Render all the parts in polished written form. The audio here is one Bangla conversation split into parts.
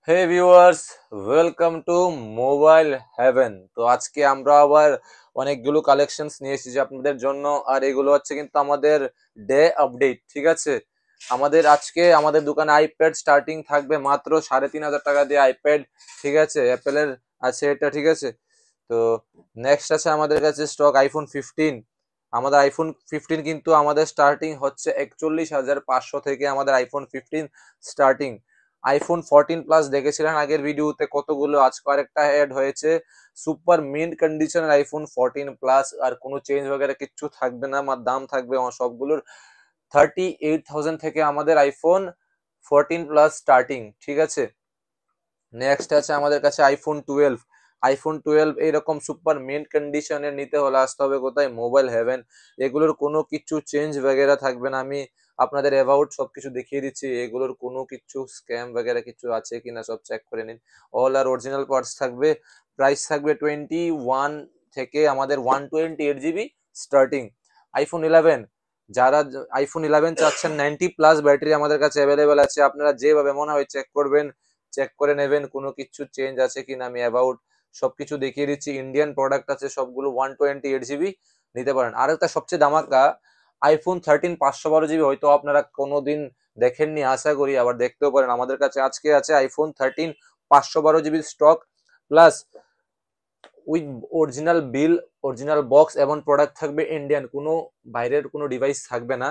Hey viewers, welcome to mobile heaven. তো আজকে আমরা আবার অনেকগুলো কালেকশনস নিয়ে এসেছি আপনাদের জন্য। আর এগুলো হচ্ছে কিন্তু আমাদের ডে আপডেট, ঠিক আছে। আমাদের দোকানে আইপ্যাড স্টার্টিং থাকবে মাত্র 3,500 টাকা দিয়ে আইপ্যাড, ঠিক আছে। অ্যাপেলের আছে এটা, ঠিক আছে। তো নেক্সট আছে আমাদের কাছে স্টক আইফোন 15। আমাদের আইফোন 15 কিন্তু আমাদের স্টার্টিং হচ্ছে 41,500 থেকে আমাদের আইফোন 15 স্টার্টিং। আইফোন 14 প্লাস দেখেছিলেন আগের ভিডিওতে কতগুলো, আজকে আরেকটা অ্যাড হয়েছে সুপার মিন্ট কন্ডিশনের আইফোন 14 প্লাস। আর কোনো চেঞ্জ বগেরা কিচ্ছু থাকবে না, আমার দাম থাকবে আমার সবগুলোর 38,000 থেকে আমাদের আইফোন 14 প্লাস স্টার্টিং, ঠিক আছে। নেক্সট আছে আমাদের কাছে আইফোন 12 এইরকম সুপার মিন্ট কন্ডিশনের নিতে হলে আসতে হবে কোথায়, মোবাইল হেভেন। এগুলোর কোনো কিছু চেঞ্জ বগেরা থাকবে না, আমি আপনাদের অ্যাবাউট সবকিছু দেখিয়ে দিচ্ছি। এগুলোর কোনো কিছু স্ক্যাম বগেরা কিছু আছে কিনা সব চেক করে নিন। অল আর অরিজিনাল পার্টস থাকবে। প্রাইস থাকবে 21 থেকে আমাদের 128 জিবি স্টার্টিং। আইফোন 11, যারা আইফোন 11 চাচ্ছেন 90 প্লাস ব্যাটারি আমাদের কাছে অ্যাভেলেবেল আছে। আপনারা যেভাবে মনে হয় চেক করবেন, চেক করে নেবেন কোনো কিছু চেঞ্জ আছে কিনা। আমি অ্যাবাউট সবকিছু দেখিয়ে দিচ্ছি। ইন্ডিয়ান প্রোডাক্ট আছে সবগুলো, 128 জিবি নিতে পারেন। আর একটা সবচেয়ে দামাকা আইফোন 13 512 জিবি, হয়তো আপনারা কোনোদিন দেখেননি, আশা করি আবার দেখতেও পারেন। আমাদের কাছে আজকে আছে iPhone 13 512 GB stock, plus with original bill, original box এবং প্রোডাক্ট থাকবে ইন্ডিয়ান, কোনো বাইরের কোনো ডিভাইস থাকবে না।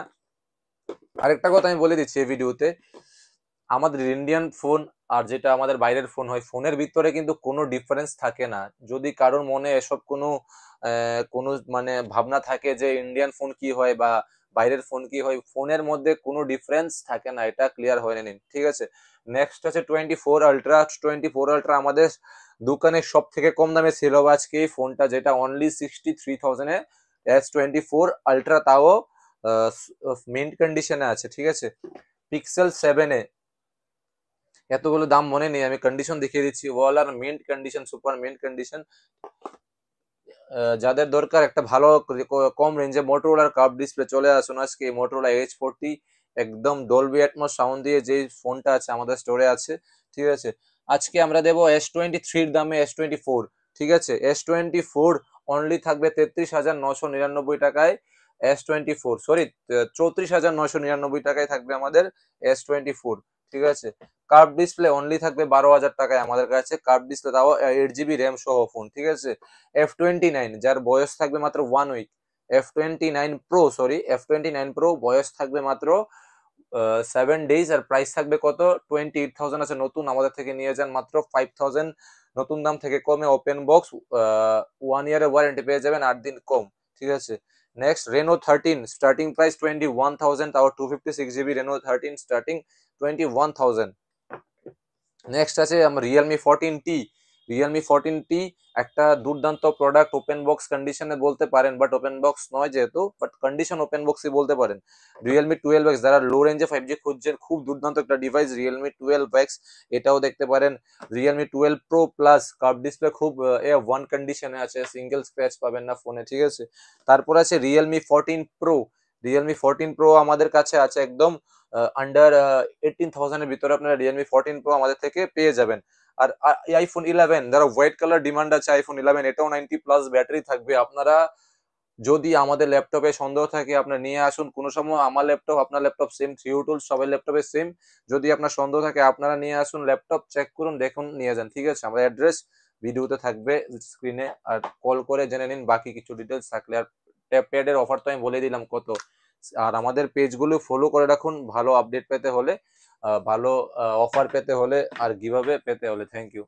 আরেকটা কথা আমি বলে দিচ্ছি এই ভিডিওতে, আমাদের ইন্ডিয়ান ফোন আর যেটা আমাদের বাইরের ফোন হয়, ফোনের ভিতরে কিন্তু কোনো ডিফারেন্স থাকে না। যদি কারোর মনে এসব কোনো মানে ভাবনা থাকে যে ইন্ডিয়ান ফোন কি হয় বা বাইরের ফোন কি হয়, ফোনের মধ্যে কোনো ডিফারেন্স থাকে না, এটা ক্লিয়ার হয়ে নিন, ঠিক আছে। নেক্সট আছে 24 আলট্রা আমাদের দোকানে সব থেকে কম দামে ছিল আজকে এই ফোনটা, যেটা অনলি 63,000 S24 আলট্রা, তাও মিন্ট কন্ডিশনে আছে, ঠিক আছে। পিক্সেল 7, এতগুলো দাম মনে নেই, আমি কন্ডিশন দেখিয়ে দিচ্ছি। ওয়াল আর mint condition, super mint condition. যাদের দরকার একটা ভালো কম রেঞ্জে মোটরোলার কার্ভ ডিসপ্লে, চলে আসুন আজকে মোটরোলা H40 একদম ডলবি অ্যাটমস সাউন্ড দিয়ে যে ফোনটা আছে আমাদের স্টোরে আছে, ঠিক আছে। আজকে আমরা দেবো S23 দামে S24, ঠিক আছে। S24 অনলি থাকবে 33,999 টাকায়। S24 সরি, 34,999 টাকায় থাকবে আমাদের S24, ঠিক আছে। কার্ভ ডিসপ্লে অনলি থাকবে 12,000 টাকায় আমাদের কাছে, কার্ভ ডিসপ্লে, তাও 8 জিবি র্যাম সহ ফোন, ঠিক আছে। F29, যার বয়স থাকবে মাত্র 1 উইক, F29 Pro বয়স থাকবে মাত্র 7 ডেজ, আর প্রাইস থাকবে কত, 28,000 আছে নতুন, আমাদের থেকে নিয়ে যান মাত্র 5,000 নতুন দাম থেকে কমে। ওপেন বক্স, 1 ইয়ারের ওয়ারেন্টি পেয়ে যাবেন, 8 দিন কম, ঠিক আছে। নেক্সট Reno 13 স্টার্টিং প্রাইস 21,000, তাও 256 জিবি Reno 13 স্টার্টিং 21,000। নেক্সট আছে আমার রিয়েলমি 14T একটা দুর্দান্ত প্রোডাক্ট, ওপেন বক্স কন্ডিশনে বলতে পারেন, বাট ওপেন বক্স নয় যেহেতু, বাট কন্ডিশন ওপেন বক্সই বলতে পারেন। Realme 12X, যারা লো রেঞ্জে 5G খুঁজছেন, খুব দুর্দান্ত একটা ডিভাইস Realme 12X, এটাও দেখতে পারেন। Realme 12 Pro plus curve display, খুব ওয়ান কন্ডিশনে আছে, সিঙ্গেল স্ক্র্যাচ পাবেন না ফোনে, ঠিক আছে। তারপর আছে Realme 14 Pro আমাদের কাছে আছে একদম আন্ডার 18,000 এর ভিতরে আপনারা Realme 14 Pro আমাদের থেকে পেয়ে যাবেন। আর আইফোন 11, যারা হোয়াইট কালার ডিমান্ড আছে আইফোন 11, এটাও 90 প্লাস ব্যাটারি থাকবে। আপনারা যদি আমাদের ল্যাপটপে সন্দেহ থাকে আপনারা নিয়ে আসুন, কোনো সময় আমার ল্যাপটপ আপনার ল্যাপটপ সেম, থ্রি টুলস সবাই ল্যাপটপে সেম। যদি আপনার সন্দেহ থাকে আপনারা নিয়ে আসুন, ল্যাপটপ চেক করুন, দেখুন, নিয়ে যান, ঠিক আছে। আমার অ্যাড্রেস ভিডিওতে থাকবে স্ক্রিনে, আর কল করে জেনে নিন বাকি কিছু ডিটেলস থাকলে। আর প্যাডের অফার তো আমি বলে দিলাম কত। আর আমাদের পেজগুলো ফলো করে রাখুন ভালো আপডেট পেতে হলে, ভালো অফার পেতে হলে, আর গিভঅ্যাওয়ে পেতে হলে। Thank you.